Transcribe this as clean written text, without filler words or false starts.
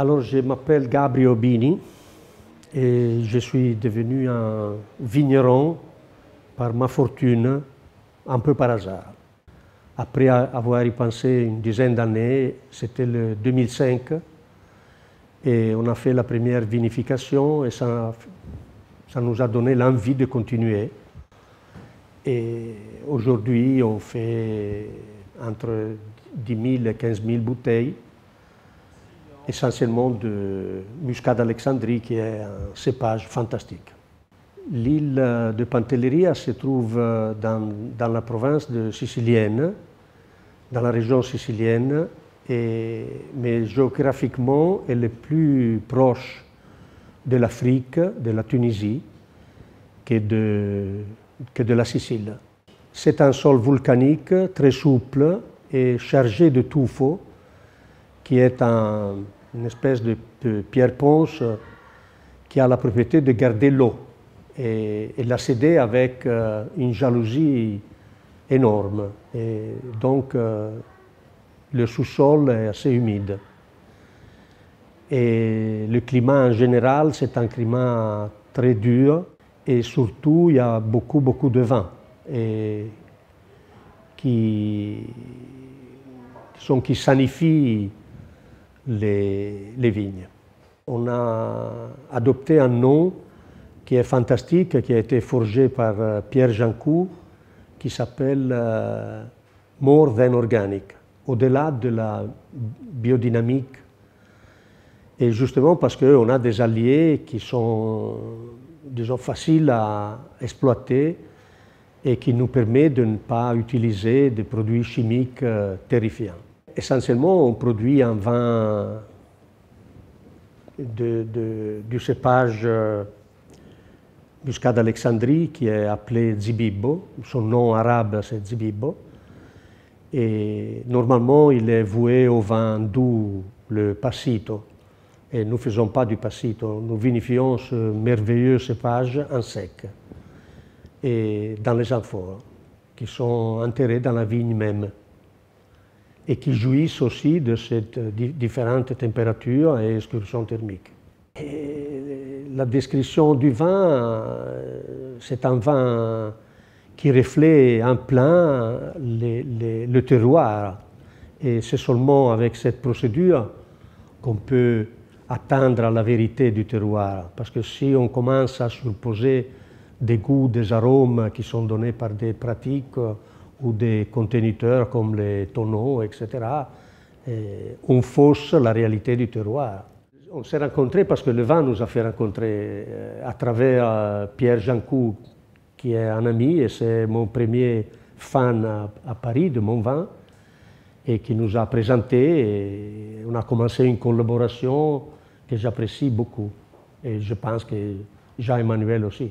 Alors, je m'appelle Gabrio Bini et je suis devenu un vigneron par ma fortune, un peu par hasard. Après avoir y pensé une dizaine d'années, c'était le 2005, et on a fait la première vinification et ça nous a donné l'envie de continuer. Et aujourd'hui, on fait entre 10 000 et 15 000 bouteilles, essentiellement de Muscat d'Alexandrie, qui est un cépage fantastique. L'île de Pantelleria se trouve dans la province de Sicilienne, dans la région sicilienne, mais géographiquement, elle est plus proche de l'Afrique, de la Tunisie, que de la Sicile. C'est un sol volcanique très souple et chargé de tuffo, qui est une espèce de pierre ponce qui a la propriété de garder l'eau et la céder avec une jalousie énorme. Et donc, le sous-sol est assez humide. Et le climat en général, c'est un climat très dur et surtout, il y a beaucoup de vent qui sanifie les vignes. On a adopté un nom qui est fantastique, qui a été forgé par Pierre Jancoux, qui s'appelle More Than Organic, au-delà de la biodynamique. Et justement parce qu'on a des alliés qui sont, disons, faciles à exploiter et qui nous permettent de ne pas utiliser des produits chimiques terrifiants. Essentiellement, on produit un vin du cépage Muscat d'Alexandrie qui est appelé Zibibbo. Son nom arabe, c'est Zibibbo. Et normalement, il est voué au vin doux, le passito. Et nous ne faisons pas du passito, nous vinifions ce merveilleux cépage en sec et dans les amphores, qui sont enterrés dans la vigne même et qui jouissent aussi de cette différentes températures et excursions thermiques. Et la description du vin, c'est un vin qui reflète en plein le terroir. Et c'est seulement avec cette procédure qu'on peut atteindre la vérité du terroir. Parce que si on commence à supposer des goûts, des arômes qui sont donnés par des pratiques ou des conteniteurs comme les tonneaux, etc., on fausse la réalité du terroir. On s'est rencontrés parce que le vin nous a fait rencontrer à travers Pierre Jancoux, qui est un ami, et c'est mon premier fan à Paris de mon vin, et qui nous a présenté, et on a commencé une collaboration que j'apprécie beaucoup. Et je pense que Jean-Emmanuel aussi.